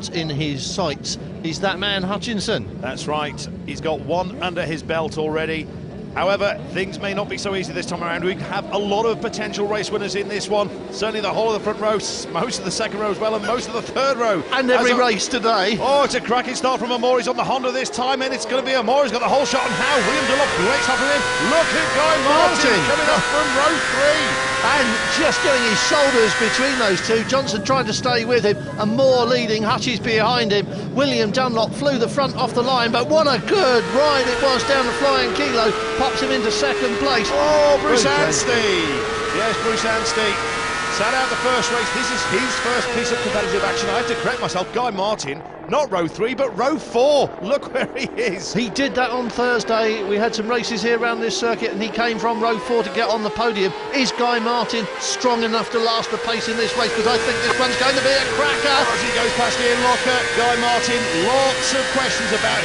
got in his sights is that man Hutchinson. That's right, he's got one under his belt already. However, things may not be so easy this time around. We have a lot of potential race winners in this one. Certainly the whole of the front row, most of the second row as well, and most of the third row. And every race today. Oh, it's a cracking start from Amore. He's on the Honda this time, and it's going to be Amore. He's got the whole shot on how William Dunlop breaks off from him. Look at Guy Martin coming up from row 3. And just getting his shoulders between those two. Johnson trying to stay with him, and Moore leading, Hutchins behind him. William Dunlop flew the front off the line, but what a good ride it was down the flying kilo. Pops him into second place. Oh, Bruce Anstey. Yes, Bruce Anstey sat out the first race. This is his first piece of competitive action. I have to correct myself. Guy Martin, not row 3, but row 4. Look where he is. He did that on Thursday. We had some races here around this circuit, and he came from row 4 to get on the podium. Is Guy Martin strong enough to last the pace in this race? Because I think this one's going to be a cracker. As he goes past Ian Locker, Guy Martin, lots of questions about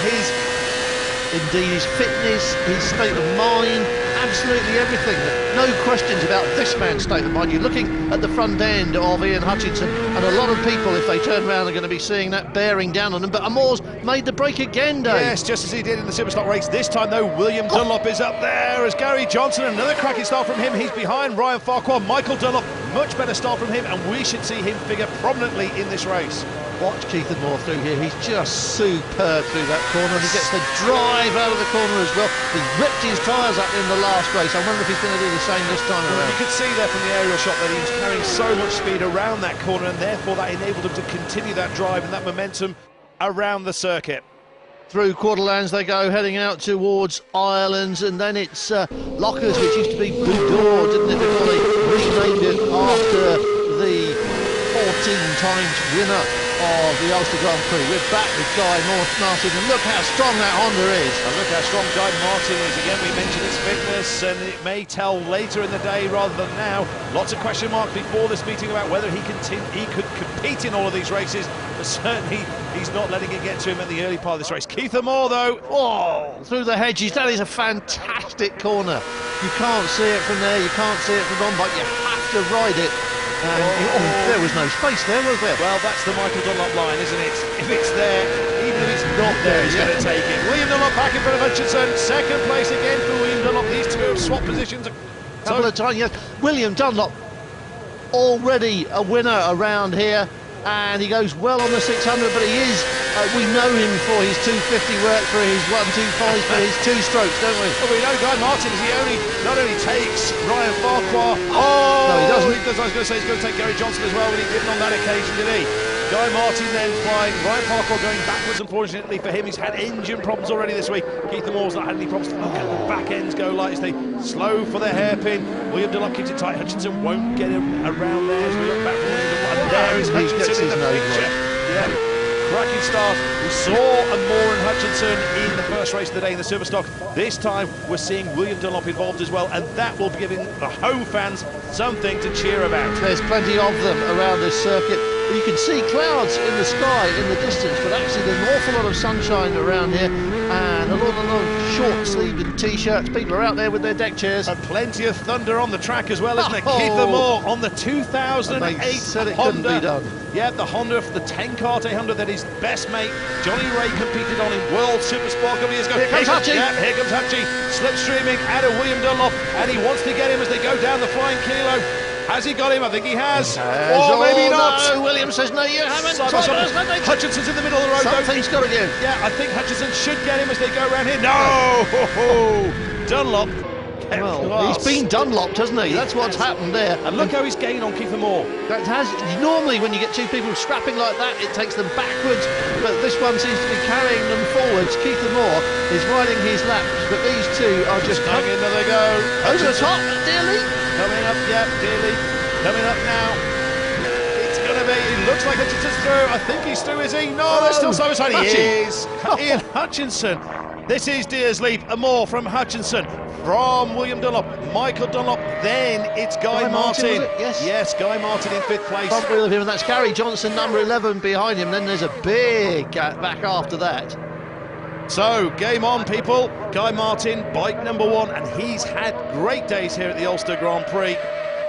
indeed his fitness, his state of mind, absolutely everything. No questions about this man's state of mind. You're looking at the front end of Ian Hutchinson, and a lot of people, if they turn around, are going to be seeing that bearing down on them. But Amore's made the break again, Dave. Yes, just as he did in the Superstock race. This time, though, William Dunlop is up there as Gary Johnson. Another cracking start from him. He's behind Ryan Farquhar. Michael Dunlop, much better start from him, and we should see him figure prominently in this race. Watch Keith Moore through here. He's just superb through that corner. He gets the drive out of the corner as well. He ripped his tyres up in the last race. I wonder if he's going to do the same this time around. You could see there from the aerial shot that he was carrying so much speed around that corner, and therefore that enabled him to continue that drive and that momentum around the circuit. Through Quarterlands they go, heading out towards Ireland, and then it's Lockers, which used to be Boudor, didn't it, before they renamed it after the 14 times winner of the Ulster Grand Prix. We're back with Guy Martin, and look how strong that Honda is. And look how strong Guy Martin is. Again, we mentioned his fitness, and it may tell later in the day rather than now. Lots of question marks before this meeting about whether he could compete in all of these races, but certainly he's not letting it get to him in the early part of this race. Keith Moore, though, oh, through the hedges. That is a fantastic corner. You can't see it from there, you can't see it from on, but you have to ride it. There was no space there, was there? Well, that's the Michael Dunlop line, isn't it? If it's there, even if it's not there, he's going to take it. William Dunlop back in front of Hutchinson. Second place again for William Dunlop. These two have swapped positions a couple of times. Yes. William Dunlop, already a winner around here, and he goes well on the 600, but he is, we know him for his 250 work, for his 125, for his 2 strokes, don't we? Well, we know Guy Martin is not only takes Ryan Farquhar, no, he doesn't. I was going to say he's going to take Gary Johnson as well, but he didn't on that occasion, did he? Guy Martin then flying, Ryan Farquhar going backwards, unfortunately for him. He's had engine problems already this week. Keith Moore's not had any problems. Look at the back ends go like as they slow for the hairpin. William Dunlop keeps it tight. Hutchinson won't get him around there as we look back for William Dunlop. And there is Hutchinson in the picture. Yeah. Cracking start. We saw Moore and Hutchinson in the first race of the day in the Superstock. This time we're seeing William Dunlop involved as well, and that will be giving the home fans something to cheer about. There's plenty of them around this circuit. You can see clouds in the sky in the distance, but actually there's an awful lot of sunshine around here, and a lot of short-sleeved and t-shirts. People are out there with their deck chairs. And plenty of thunder on the track as well, isn't it? Keith Moore on the 2008 said it Honda. Couldn't be done. Yeah, the Honda for the 10 kart 800 that his best mate Johnny Ray competed on in World Supersport a couple of years ago. Here comes Hutchie. Yeah, here comes Hutchie, slipstreaming out of William Dunlop, and he wants to get him as they go down the flying kilo. Has he got him? I think he has. Or maybe not. No, Williams says no, you haven't. Hutchinson's in the middle of the road. Something's got to give. Yeah, I think Hutchinson should get him as they go around here. No! Dunlop. Well, he's been Dunlopped, hasn't he? That's what's happened there. And look how he's gained on Keith Moore. That has. Normally, when you get two people scrapping like that, it takes them backwards, but this one seems to be carrying them forwards. Keith Moore is riding his laps, but these two are just coming in. There they go. Over the top, Dearly. Coming up, yeah, Dearly. Coming up now. It's going to be. It looks like Hutchinson's through. I think he's through, is he? No, there's still so much. He is. Ian Hutchinson. This is Deers Leap, a more from Hutchinson, from William Dunlop, Michael Dunlop, then it's Guy Martin. Yes, Guy Martin in 5th place. Front wheel of him, and that's Gary Johnson, number 11 behind him. Then there's a big gap back after that. So, game on, people. Guy Martin, bike number 1, and he's had great days here at the Ulster Grand Prix.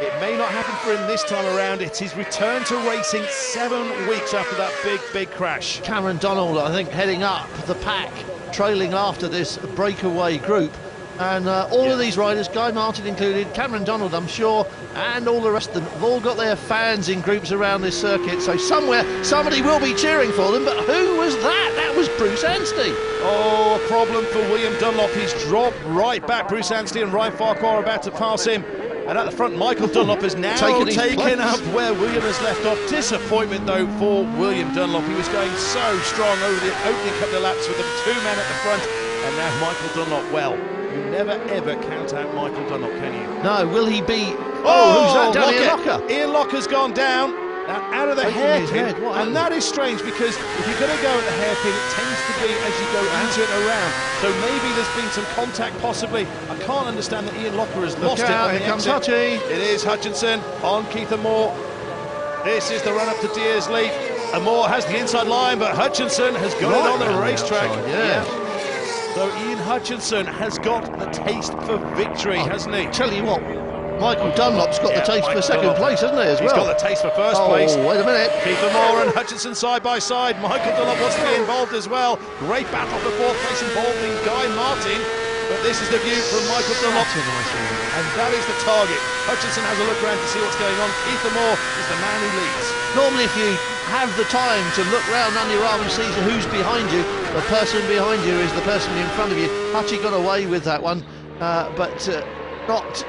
It may not happen for him this time around. It's his return to racing 7 weeks after that big crash. Cameron Donald, I think, heading up the pack, trailing after this breakaway group. And all of these riders, Guy Martin included, Cameron Donald, I'm sure, and all the rest of them have all got their fans in groups around this circuit. So somewhere, somebody will be cheering for them. But who was that? That was Bruce Anstey. Oh, a problem for William Dunlop. He's dropped right back. Bruce Anstey and Ryan Farquhar are about to pass him. And at the front, Michael Dunlop has now taken up where William has left off. Disappointment, though, for William Dunlop. He was going so strong over the opening couple of laps with the 2 men at the front. And now Michael Dunlop, well, you never, ever count out Michael Dunlop, can you? No, will he be... Oh, who's that? Ian Locker. Ian Locker's gone down. Out of the hairpin, and that is strange because if you're going to go at the hairpin, it tends to be as you go into it around. So maybe there's been some contact, possibly. I can't understand that Ian Locker has lost it. Here comes Hutchie. It is Hutchinson on Keith Moore. This is the run up to Deersley. Moore has the inside line, but Hutchinson has got it on the racetrack. Yeah. So Ian Hutchinson has got the taste for victory, hasn't he? Tell you what. Michael Dunlop's got the taste for second place, hasn't he, as well? He's got the taste for first place. Oh, wait a minute. Keith Moore and Hutchinson side by side. Michael Dunlop wants to be involved as well. Great battle for fourth place involving Guy Martin. But this is the view from Michael Dunlop. And that is the target. Hutchinson has a look around to see what's going on. Keith Moore is the man who leads. Normally, if you have the time to look round under your arm and see who's behind you, the person behind you is the person in front of you. Hutchie got away with that one, but not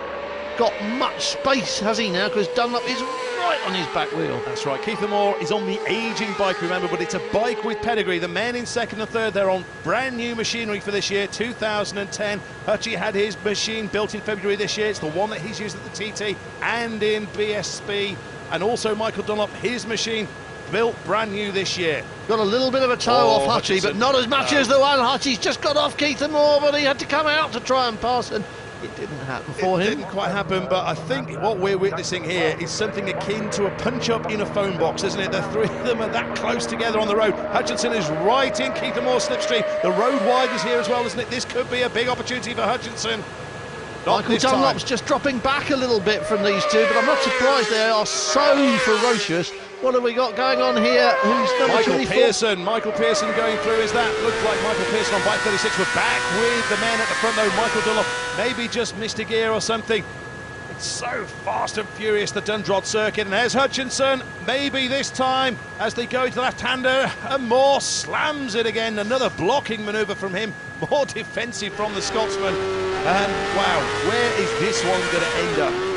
got much space, has he now, because Dunlop is right on his back wheel. That's right. Keith Moore is on the ageing bike, remember, but it's a bike with pedigree. The men in second and third, they're on brand new machinery for this year, 2010. Hutchie had his machine built in February this year. It's the one that he's used at the TT and in BSB. And also Michael Dunlop, his machine built brand new this year. Got a little bit of a toe off Hutchie, but not as much as the one Hutchie's just got off Keith Moore, but he had to come out to try and pass, and it didn't happen for him. It didn't quite happen, but I think what we're witnessing here is something akin to a punch-up in a phone box, isn't it? The three of them are that close together on the road. Hutchinson is right in Keith Moore's slipstream. The road widens here as well, isn't it? This could be a big opportunity for Hutchinson. Michael Dunlop's just dropping back a little bit from these two, but I'm not surprised they are so ferocious. What have we got going on here? Who's number 24? Michael Pearson going through. Is that? Looks like Michael Pearson on bike 36. We're back with the man at the front though. Michael Dunlop maybe just missed a gear or something. It's so fast and furious, the Dundrod circuit. And there's Hutchinson, maybe this time, as they go to the left-hander, and Moore slams it again. Another blocking manoeuvre from him. More defensive from the Scotsman. And wow, where is this one going to end up?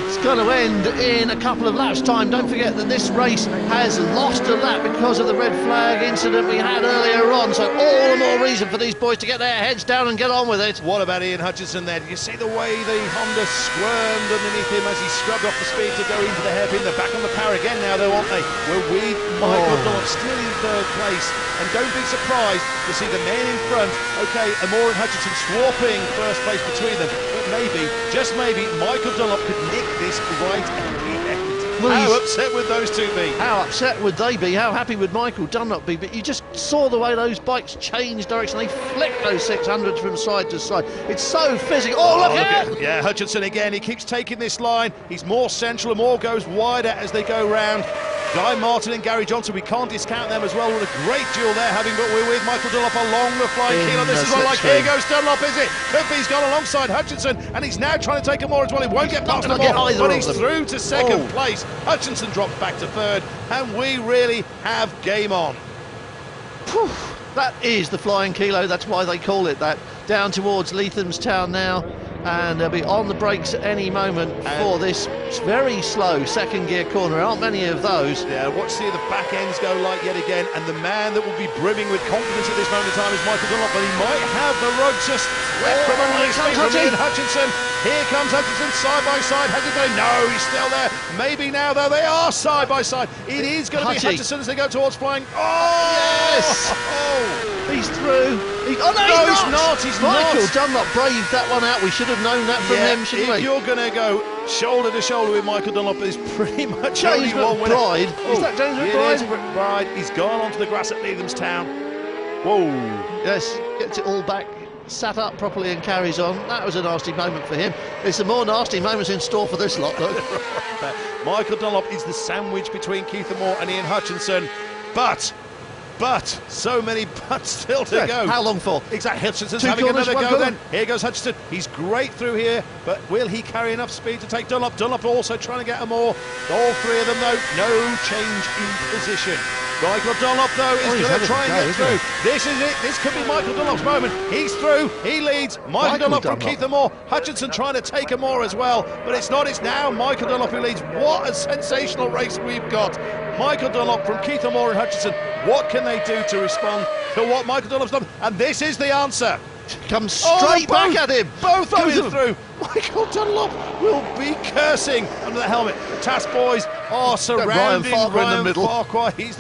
It's going to end in a couple of laps' time. Don't forget that this race has lost a lap because of the red flag incident we had earlier on, so all the more reason for these boys to get their heads down and get on with it. What about Ian Hutchinson there? Did you see the way the Honda squirmed underneath him as he scrubbed off the speed to go into the hairpin? They're back on the power again now though, aren't they? We're with Michael Dunlop still in third place, and don't be surprised to see the men in front. Okay, Moore and Hutchinson swapping first place between them, but maybe, just maybe, Michael Dunlop could nick this right at the end. Well, how upset would those two be? How upset would they be? How happy would Michael Dunlop be? But you just saw the way those bikes changed direction. They flicked those 600s from side to side. It's so physical. Oh, look out! Yeah, Hutchinson again. He keeps taking this line. He's more central and more goes wider as they go round. Guy Martin and Gary Johnson, we can't discount them as well. What a great duel they're having, but we're with Michael Dunlop along the flying keel. This is what, like, here goes Dunlop, is it? Could be, he's gone alongside Hutchinson, and he's now trying to take him more as well. He won't get past them all, but he's through to second place. Hutchinson drops back to third, and we really have game on. Whew, that is the flying kilo, that's why they call it that. Down towards Leatham's Town now, and they'll be on the brakes at any moment for this very slow second gear corner. There aren't many of those. Yeah, watch see the back ends go light yet again, and the man that will be brimming with confidence at this moment in time is Michael Dunlop, but he might have the rug just swept from under his feet from Ian Hutchinson. Here comes Hutchinson side by side. Has he going? No, he's still there. Maybe now though, they are side by side. It is going to be Hutchinson as they go towards flying. Oh yes! He's through. He's not. Michael Dunlop braved that one out. We should have known that from him, shouldn't we? If you're going to go shoulder to shoulder with Michael Dunlop, there's pretty much James only one winner. Is that James McBride? McBride. He's gone onto the grass at Leatham's Town. Whoa. Yes, gets it all back. sat up properly and carries on. That was a nasty moment for him. There's some more nasty moments in store for this lot, though. Michael Dunlop is the sandwich between Keith Moore and Ian Hutchinson, but so many buts still to go. How long for? Exactly. Hutchinson's Two having corners, another go corner. then. Here goes Hutchinson. He's great through here, but will he carry enough speed to take Dunlop? Dunlop also trying to get a more. All three of them, though, no change in position. Michael Dunlop, though, is going to try and get through. This is it. This could be Michael Dunlop's moment. He's through. He leads. Michael Dunlop from Keith Moore. Hutchinson trying to take him more as well, but it's not. It's now Michael Dunlop who leads. What a sensational race we've got. Michael Dunlop from Keith Moore and Hutchinson. What can they do to respond to what Michael Dunlop's done? And this is the answer. Comes straight back at him. Both going through. Michael Dunlop will be cursing under the helmet. The Tass boys are surrounding Ryan Farquhar. He's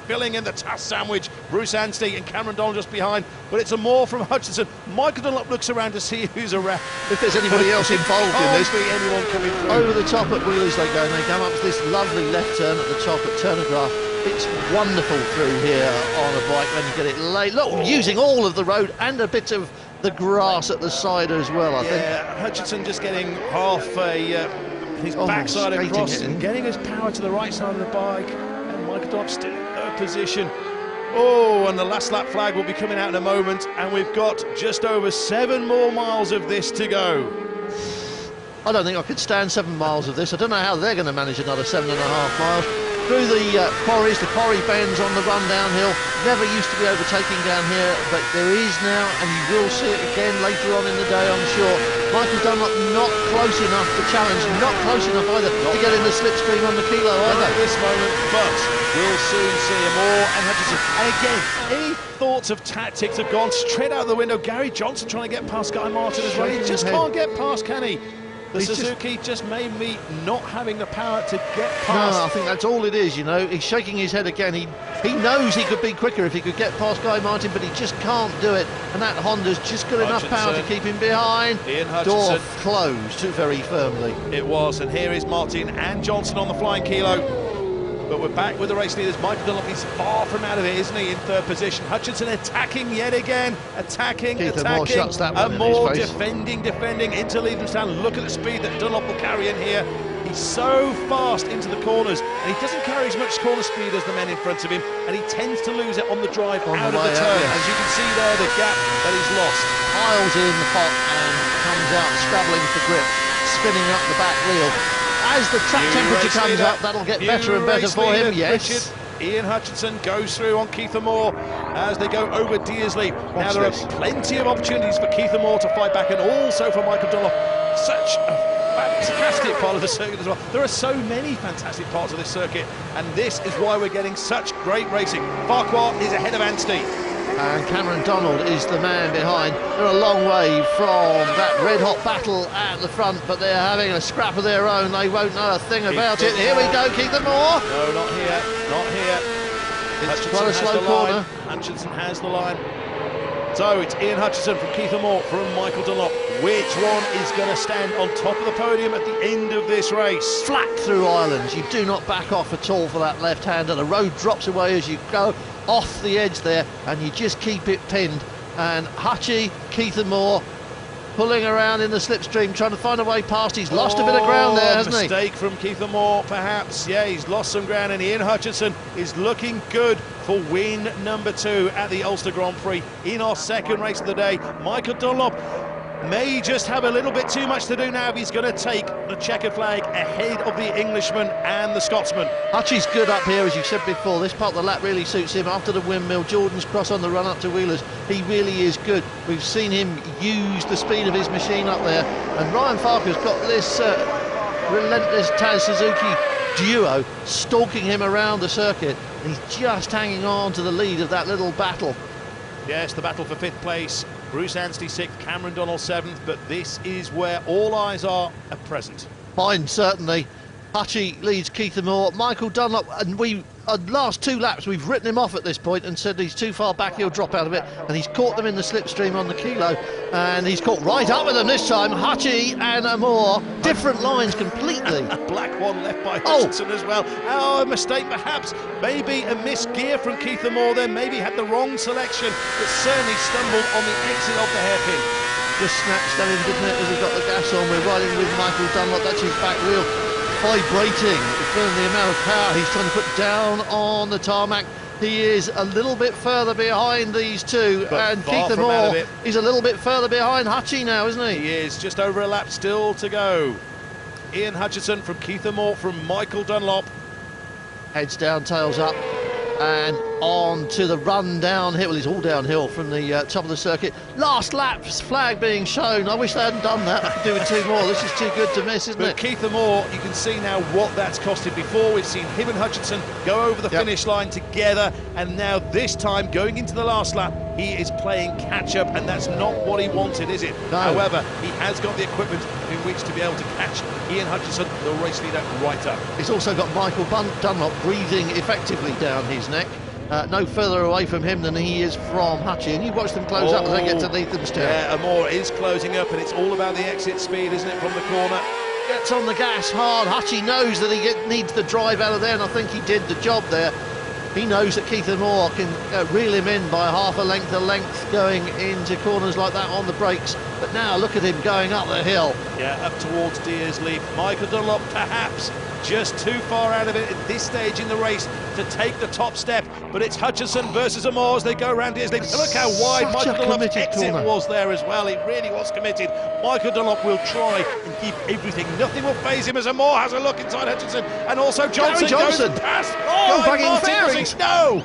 filling in the Tass sandwich. Bruce Anstey and Cameron Donald just behind. But it's a more from Hutchinson. Michael Dunlop looks around to see who's around. If there's anybody else involved in this. Be anyone coming through. Over the top at Wheelers they go, and they come up to this lovely left turn at the top at Turnergrass. It's wonderful through here on a bike when you get it late. Look, using all of the road and a bit of the grass at the side as well, I think. Yeah, Hutchinson just getting half his backside across and getting his power to the right side of the bike, and Michael Dunlop still in third position. Oh, and the last lap flag will be coming out in a moment, and we've got just over 7 more miles of this to go. I don't think I could stand 7 miles of this. I don't know how they're going to manage another 7.5 miles. Through the quarry bends on the run downhill. Never used to be overtaking down here, but there is now, and you will see it again later on in the day, I'm sure. Michael Dunlop not close enough to challenge, not close enough either to get in the slipstream on the kilo either. At this moment, but we'll soon see him all. And Hutchinson, and again, any thoughts of tactics have gone straight out the window. Gary Johnson trying to get past Guy Martin as well. He just can't get past, can he? The Suzuki just made me not having the power to get past. No, I think that's all it is, you know. He's shaking his head again. He knows he could be quicker if he could get past Guy Martin, but he just can't do it. And that Honda's just got enough power to keep him behind. Ian Hutchinson. Door closed very firmly. It was, and here is Martin and Johnson on the flying kilo. But we're back with the race leaders. Michael Dunlop is far from out of it, isn't he, in third position. Hutchinson attacking yet again. Attacking. Moore shuts that one and in more his face. defending into Levenstown. Look at the speed that Dunlop will carry in here. He's so fast into the corners, and he doesn't carry as much corner speed as the men in front of him, and he tends to lose it on the drive out of the turn. Yes. As you can see there, the gap that he's lost. Piles in the pot and comes out scrabbling for grip, spinning up the back wheel. As the track temperature comes up, that'll get better and better for him. Yes. Richard, Ian Hutchinson goes through on Keith Moore as they go over Dearsley. Now there are plenty of opportunities for Keith Moore to fight back, and also for Michael Dunlop. Such a fantastic part of the circuit as well. There are so many fantastic parts of this circuit, and this is why we're getting such great racing. Farquhar is ahead of Anstey. And Cameron Donald is the man behind. They're a long way from that red-hot battle at the front, but they're having a scrap of their own. They won't know a thing about it. Here we go, Keith Moore. No, not here, not here. It's quite a slow corner. Hutchinson has the line. So it's Ian Hutchinson from Keith Moore from Michael Dunlop. Which one is going to stand on top of the podium at the end of this race? Flat through islands. You do not back off at all for that left-hander. The road drops away as you go off the edge there, and you just keep it pinned. And Hutchie, Keith Moore, pulling around in the slipstream, trying to find a way past. He's lost a bit of ground there, hasn't he? Mistake from Keith Moore, perhaps. Yeah, he's lost some ground, and Ian Hutchinson is looking good for win number 2 at the Ulster Grand Prix in our second race of the day. Michael Dunlop may just have a little bit too much to do now. He's going to take the checkered flag ahead of the Englishman and the Scotsman. Hutchie's good up here, as you said before. This part of the lap really suits him. After the windmill, Jordan's cross on the run up to Wheelers, he really is good. We've seen him use the speed of his machine up there, and Ryan Farquhar's got this relentless Taz Suzuki duo stalking him around the circuit. He's just hanging on to the lead of that little battle. Yes, the battle for 5th place. Bruce Anstey 6th, Cameron Donald 7th, but this is where all eyes are at present. Fine, certainly. Hutchie leads Keith Moore. Michael Dunlop, and last 2 laps we've written him off at this point and said he's too far back, he'll drop out of it, and he's caught them in the slipstream on the kilo, and he's caught right up with them this time. Hutchie and Moore, different lines completely. Black one left by Hutchinson as well. Oh, a mistake perhaps, maybe a missed gear from Keith Moore there, maybe had the wrong selection, but certainly stumbled on the exit of the hairpin. Just snatched at him, didn't it, as he got the gas on. We're riding with Michael Dunlop, that's his back wheel vibrating from the amount of power he's trying to put down on the tarmac. He is a little bit further behind these two, but and Keith Moore is a little bit further behind Hutchie now, isn't he? He is, just over a lap still to go. Ian Hutchinson from Keith Moore from Michael Dunlop. Heads down, tails up, and on to the run downhill. Well, it's all downhill from the top of the circuit. Last lap's flag being shown. I wish they hadn't done that. I could do with 2 more. This is too good to miss, isn't it? Keith Moore, you can see now what that's costed. Before, we've seen him and Hutchinson go over the finish line together, and now this time, going into the last lap, he is playing catch-up, and that's not what he wanted, is it? No. However, he has got the equipment in which to be able to catch Ian Hutchinson, the race leader, right up. He's also got Michael Dunlop breathing effectively down his neck. No further away from him than he is from Hutchie, and you watch them close up as they get to Leathamstown. Yeah, Moore is closing up, and it's all about the exit speed, isn't it, from the corner? Gets on the gas hard. Hutchie knows that he needs the drive out of there, and I think he did the job there. He knows that Keith Moore can reel him in by half a length going into corners like that on the brakes. But now look at him going up the hill. Yeah, up towards Deers Leap. Michael Dunlop perhaps just too far out of it at this stage in the race to take the top step, but it's Hutchinson versus Moore as they go around Deers Leap. Look how wide Michael Dunlop's exit was there as well. He really was committed. Michael Dunlop will try and keep everything. Nothing will faze him as Moore has a look inside Hutchinson, and also Johnson goes past. Oh, fucking fairies! No!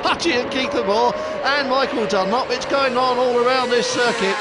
Hutchie and Keith Moore and Michael Dunlop. It's going on all around this circuit.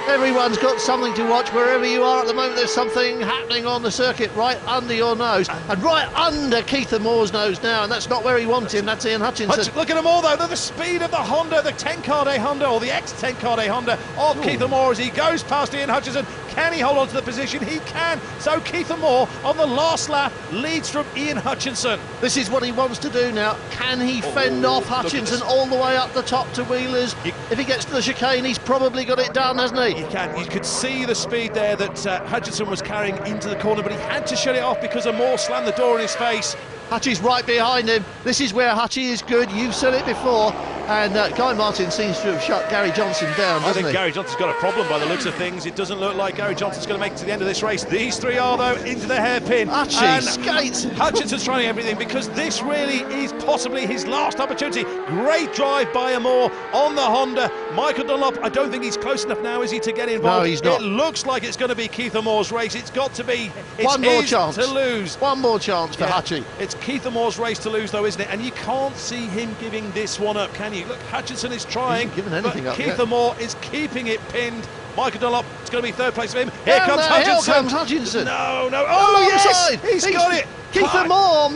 Everyone's got something to watch wherever you are at the moment. There's something happening on the circuit right under your nose, and right under Keith Moore's nose now, and that's not where he wants him. That's Ian Hutchinson. Look at them all though. They're the speed of the Honda, the 10-car-day Honda, or the ex-10-car-day Honda of Keith Moore as he goes past Ian Hutchinson. Can he hold on to the position? He can. So Keith Moore on the last lap leads from Ian Hutchinson. This is what he wants to do now. Can he fend off Hutchinson all the way up the top to Wheelers? If he gets to the chicane, he's probably got it done, hasn't he? He can. You could see the speed there that Hutchinson was carrying into the corner, but he had to shut it off because Moore slammed the door in his face. Hutchie's right behind him. This is where Hutchie is good. You've said it before. And Guy Martin seems to have shut Gary Johnson down, doesn't he? I think Gary Johnson's got a problem by the looks of things. It doesn't look like Gary Johnson's going to make it to the end of this race. These 3 are, though, into the hairpin. Hutchie skates. Hutchinson's trying everything because this really is possibly his last opportunity. Great drive by Moore on the Honda. Michael Dunlop, I don't think he's close enough now, is he, to get involved? No, he's not. It looks like it's going to be Keith Moore's race. It's got to be. It's one more chance to lose. One more chance for Hutchie. It's Keith Moore's race to lose, though, isn't it? And you can't see him giving this one up, can you? Look, Hutchinson is trying, but Keith Moore is keeping it pinned. Michael Dunlop, it's going to be 3rd place for him. Here comes Hutchinson. No. Oh, yes! He's got it. Keith Moore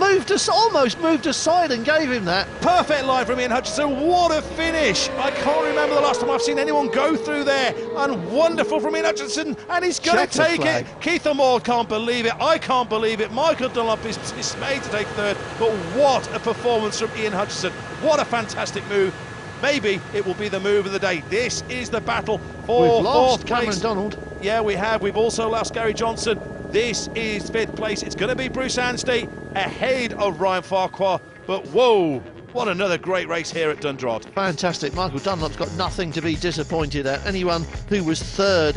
almost moved aside and gave him that. Perfect line from Ian Hutchinson. What a finish. I can't remember the last time I've seen anyone go through there. And wonderful from Ian Hutchinson. And he's going to take it. Keith Moore can't believe it. I can't believe it. Michael Dunlop is dismayed to take 3rd. But what a performance from Ian Hutchinson. What a fantastic move. Maybe it will be the move of the day. This is the battle for 4th place. Cameron Donald. Yeah, we have. We've also lost Gary Johnson. This is 5th place. It's going to be Bruce Anstey ahead of Ryan Farquhar. But whoa, what another great race here at Dundrod. Fantastic. Michael Dunlop's got nothing to be disappointed at. Anyone who was 3rd